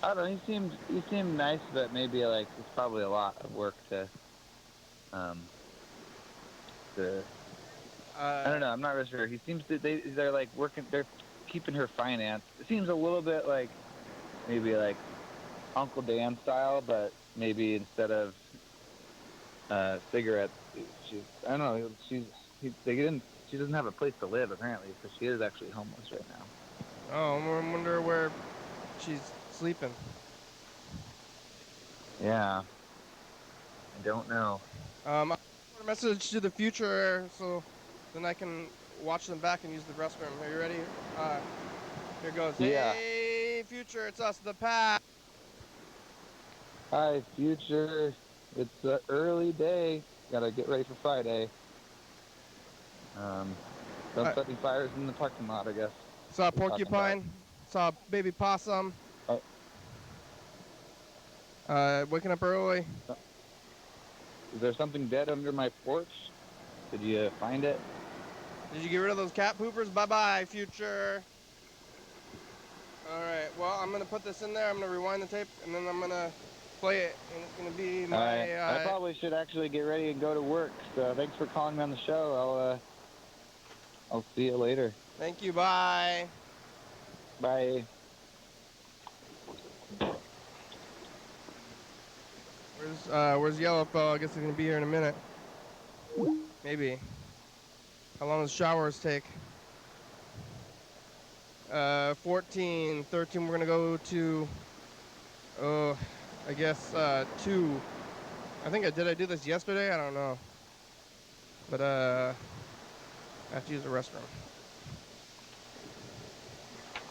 don't know. He seemed nice, but maybe like it's probably a lot of work to. I don't know. I'm not really sure. He seems to they're like working. They're keeping her financed. It seems a little bit like maybe like Uncle Dan style, but maybe instead of cigarettes, I don't know. She doesn't have a place to live apparently, so she is actually homeless right now. Oh, I wonder where she's sleeping. Yeah. I don't know. I want a message to the future so then I can watch them back and use the restroom. Are you ready? Here goes. Yeah. Hey, future, it's us, the past. Hi, future. It's an early day. Gotta get ready for Friday. Don't set any fires in the parking lot, I guess. Saw a porcupine. Saw a baby possum. Waking up early. Is there something dead under my porch? Did you find it? Did you get rid of those cat poopers? Bye-bye, future. All right, well, I'm going to put this in there. I'm going to rewind the tape, and then I'm going to play it. And it's going to be my... I probably should actually get ready and go to work. So thanks for calling me on the show. I'll see you later. Thank you. Bye. Bye. Where's Yellowfell? I guess he's going to be here in a minute. Maybe. How long does showers take? 14, 13, we're going to go to, I guess, 2. I think I do this yesterday. I don't know. But I have to use the restroom.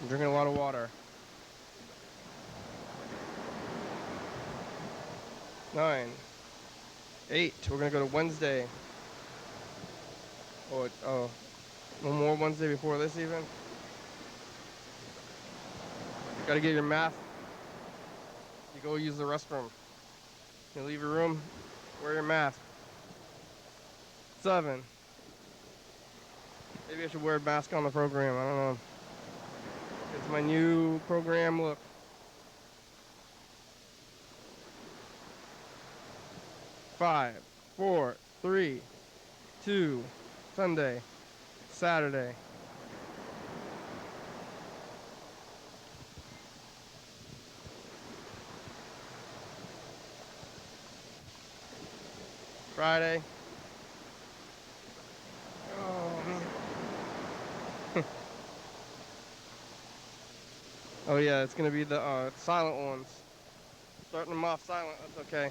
I'm drinking a lot of water. 9, 8. We're gonna go to Wednesday. Oh, one more Wednesday before this even. Gotta get your mask. You go use the restroom. You leave your room, wear your mask. 7. Maybe I should wear a mask on the program. I don't know. It's my new program look. 5, 4, 3, 2, Sunday, Saturday. Friday. Oh, man. Oh yeah, it's gonna be the silent ones. Starting them off silent, that's okay.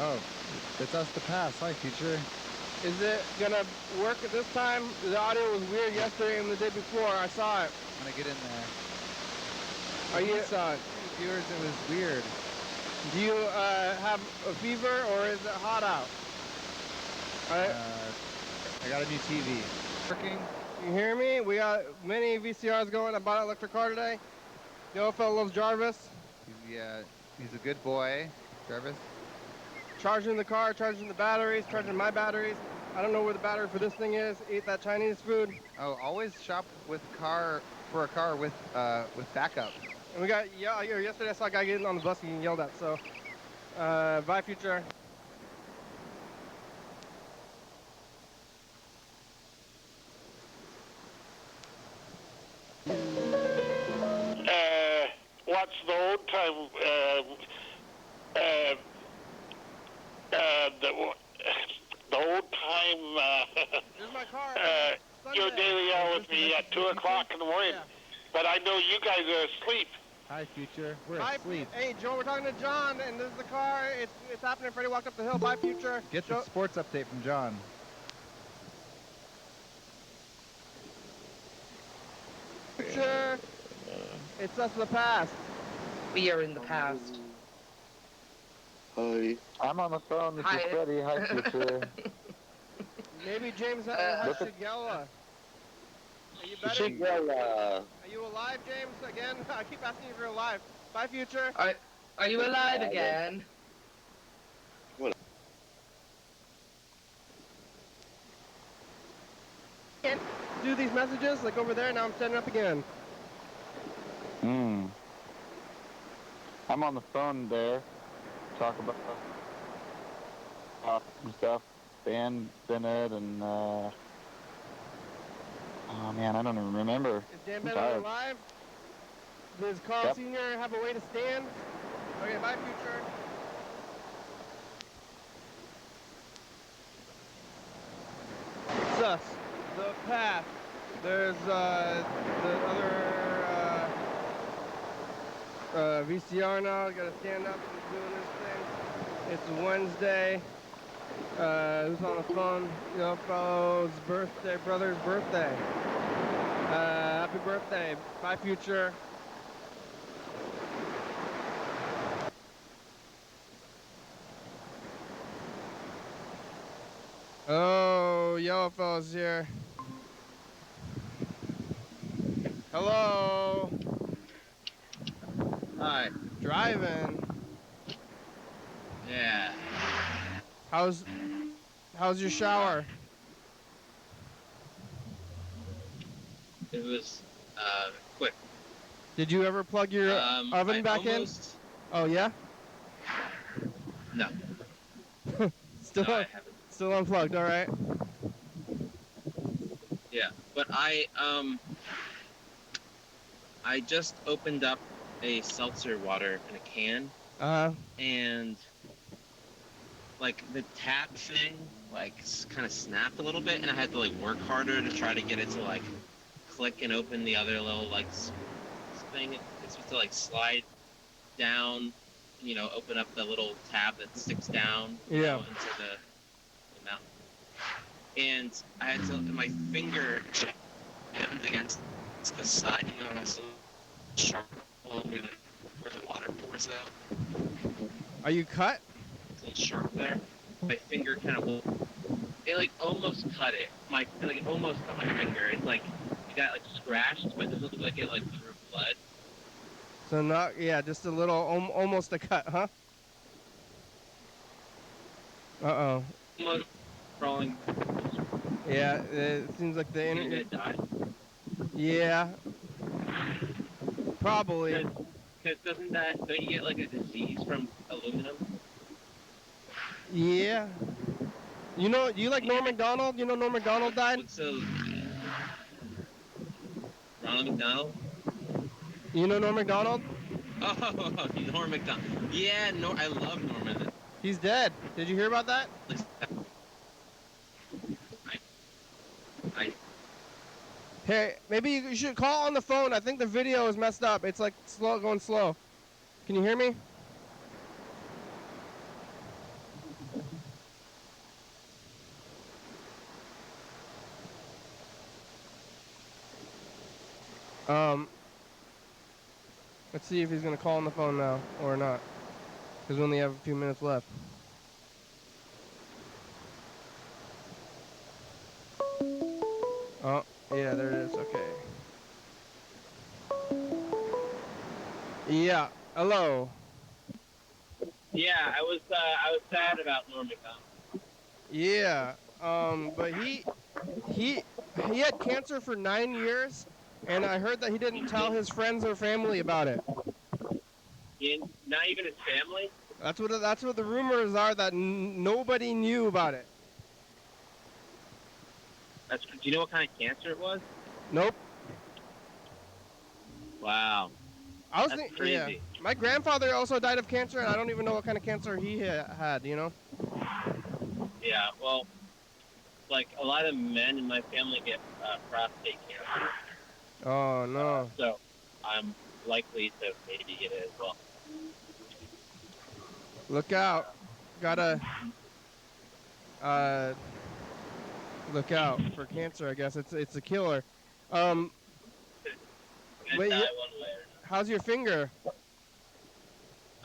Oh, it's us to pass. Hi, Future. Is it gonna work at this time? The audio was weird yesterday and the day before. I saw it. I'm gonna get in there. Are you saw it? Viewers, it was weird. Do you have a fever or is it hot out? I got a new TV. Working. You hear me? We got many VCRs going. I bought an electric car today. The old fellow loves Jarvis. Yeah, he's a good boy, Jarvis. Charging the car, charging the batteries, charging my batteries. I don't know where the battery for this thing is. Eat that Chinese food. Oh, always shop with a car with backup. And we got, yeah, yesterday I saw a guy getting on the bus and getting yelled at, so bye, Future. What's the old time, the old time, Here's my car. your daily hour with me at 2 o'clock in the morning, yeah. But I know you guys are asleep. Hi, Future. We're Bye, asleep. Hey, Joe, we're talking to John, and this is the car. It's happening. Freddy walked up the hill. Bye, Future. Get the sports update from John. Future. It's us in the past. We are in the past. Hi. I'm on the phone. This Hi. is Freddy. Hi, Future. Maybe James has Shigella. Are you better? Shigella. Are you alive, James? Again? I keep asking you if you're alive. Bye, Future. Are you alive again? Can't do these messages like over there. Now I'm standing up again. I'm on the phone there. Talk about some stuff. Dan Bennett and oh man, I don't even remember. Is Dan I'm Bennett tired. alive? Does Carl Yep. Sr. have a way to stand? Okay, bye, Future. It's us. The path. There's the other VCR now. Gotta stand up and doing this thing. It's Wednesday. Who's on the phone? Yopo's birthday, brother's birthday. Happy birthday. Bye, Future. Oh, yellow fella's here. Hello. Hi. Driving. Yeah. How's your shower? It was quick. Did you ever plug your oven back in? Oh yeah. No. Still No, I haven't. Still unplugged. All right. Yeah, but I just opened up a seltzer water in a can. And like the tap thing, like kind of snapped a little bit, and I had to like work harder to try to get it to like click and open the other little like thing. It's supposed to like slide down, you know, open up the little tab that sticks down, you know, into the mouth. And I had to, my finger jammed against the side, you know, and I was sharp where the water pours out. Are you cut? It's a little sharp there. My finger kind of, it like almost cut it. Like almost cut my finger. It's like it got like scratched, but it doesn't look like it like drew blood. So not, yeah, just a little, almost a cut, huh? Uh-oh. Almost crawling. Yeah, it seems like the internet died. Yeah. Probably. Because don't you get like a disease from aluminum? Yeah. You know, you like Norm Macdonald? You know Norm Macdonald died? So, Ronald McDonald? You know Norm Macdonald? Oh, Norm Macdonald. Yeah, I love Norman. He's dead. Did you hear about that? Hey, maybe you should call on the phone. I think the video is messed up. It's like going slow. Can you hear me? Let's see if he's gonna call on the phone now or not, because we only have a few minutes left. Oh, yeah, there it is. Okay. Yeah. Hello. Yeah, I was sad about Norm Macdonald. Yeah. But he had cancer for 9 years, and I heard that he didn't tell his friends or family about it. Not even his family? That's what the rumors are, that nobody knew about it. Do you know what kind of cancer it was? Nope. Wow. I was thinking, yeah. My grandfather also died of cancer, and I don't even know what kind of cancer he had, you know? Yeah, well, like a lot of men in my family get prostate cancer. Oh, no. So I'm likely to maybe get it as well. Look out. Gotta look out for cancer, I guess. It's a killer. Wait, how's your finger?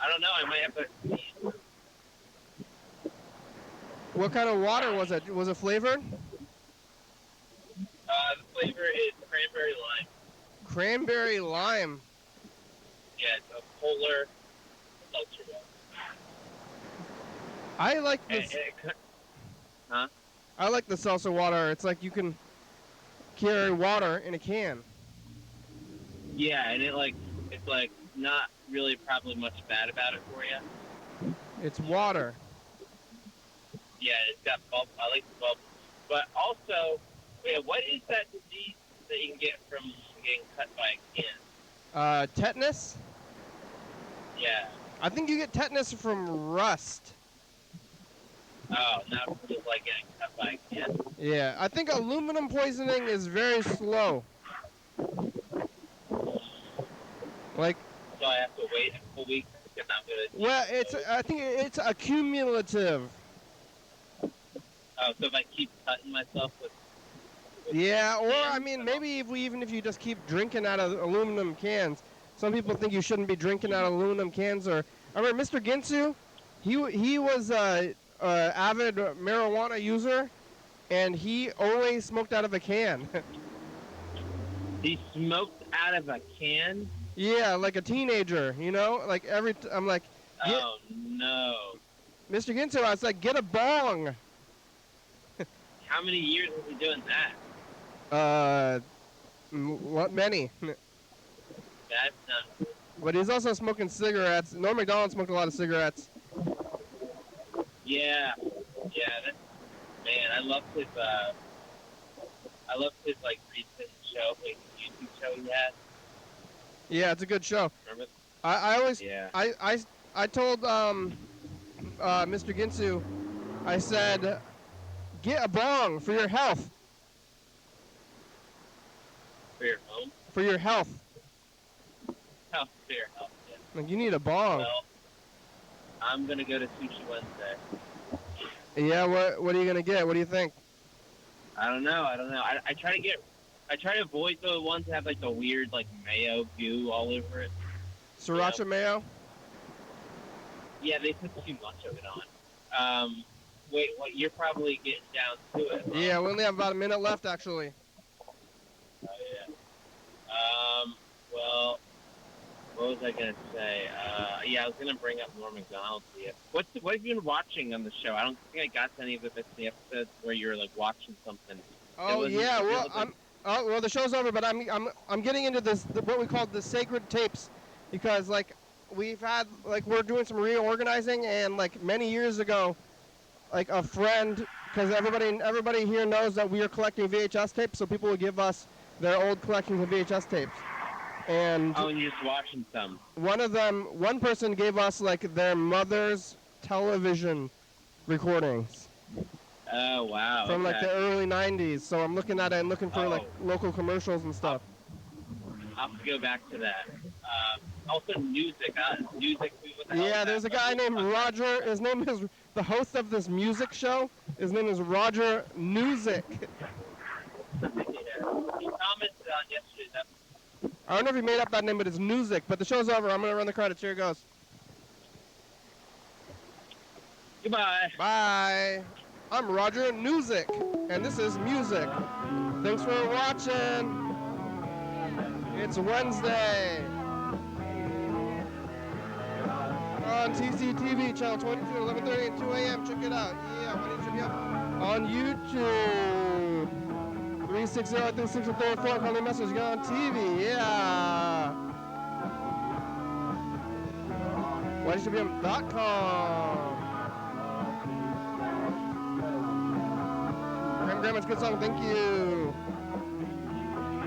I don't know. I might have to sneeze. What kind of water was it? Was it flavored? The flavor is cranberry lime. Cranberry lime. Yeah, it's a polar seltzer water. I like this. Huh? I like the seltzer water. It's like you can carry water in a can. Yeah, and it's like not really probably much bad about it for you. It's water. Yeah, it's got bubbles. I like the bubbles. But also, yeah, what is that disease that you can get from getting cut by a can? Tetanus? Yeah. I think you get tetanus from rust. Oh, not from just like getting cut by a can. Yeah, I think aluminum poisoning is very slow. Like. So I have to wait a couple weeks to get out good. Well, I think it's accumulative. Oh, so if I keep cutting myself with yeah, or I mean, maybe even if you just keep drinking out of aluminum cans. Some people think you shouldn't be drinking out of aluminum cans. Or I remember Mr. Ginsu, he was a avid marijuana user, and he always smoked out of a can. He smoked out of a can? Yeah, like a teenager, you know? Like I'm like, oh no. Mr. Ginto, I was like, get a bong. How many years was he doing that? What many? That's not. But he's also smoking cigarettes. Norm Macdonald smoked a lot of cigarettes. Yeah, that's, man, I loved his like recent show, like YouTube show he had. Yeah, it's a good show. Remember? I always, Yeah. I told Mr. Ginsu, I said, get a bong for your health. For your home? For your health. Oh, for your health, yeah. Like, you need a bong. Well, I'm gonna go to Sushi Wednesday. Yeah, what are you gonna get? What do you think? I don't know. I try to avoid the ones that have like the weird like mayo goo all over it. Sriracha mayo? Yeah, they put too much of it on. Wait, what? You're probably getting down to it. Huh? Yeah, we only have about a minute left, actually. Oh yeah. Well, what was I gonna say? Yeah, I was gonna bring up Norm Macdonald to you. What have you been watching on the show? I don't think I got to any of the bits of the episodes where you were like watching something. Oh yeah, well the show's over, but I'm getting into this what we call the sacred tapes, because like we're doing some reorganizing, and like many years ago, like a friend, because everybody here knows that we are collecting VHS tapes, so people will give us their old collections of VHS tapes. And you're just watching some. One person gave us like their mother's television recordings. Oh wow. From like the early '90s. So I'm looking at it and looking for like local commercials and stuff. I'll have to go back to that. Also music. Yeah, there's a guy named Roger. His name is the host of this music show. His name is Roger Music. Yeah. He commented on yesterday's episode. I don't know if he made up that name, but it's Music. But the show's over. I'm gonna run the credits. Here it goes. Goodbye. Bye. I'm Roger Music, and this is Music. Thanks for watching. It's Wednesday on TCTV, channel 22, 11:30 and 2 a.m. Check it out. Yeah, YDHWM on YouTube. 360-3634, call me message, go on TV, yeah. YDHWM.com. Grandma's good song, thank you.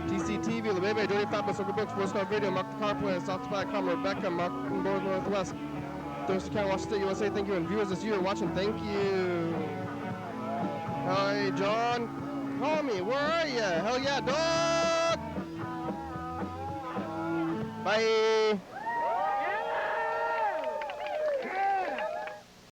TCTV, La Bebe, Dirty Fabulous, Soccer Books, World Star Video, Mark the Car Player, South Spy, Com, Rebecca, Mark from Board Northwest, Thurston County, Washington State, USA, thank you, and viewers this year watching, thank you. Hi, John. Call me, where are you? Hell yeah, dog! Bye!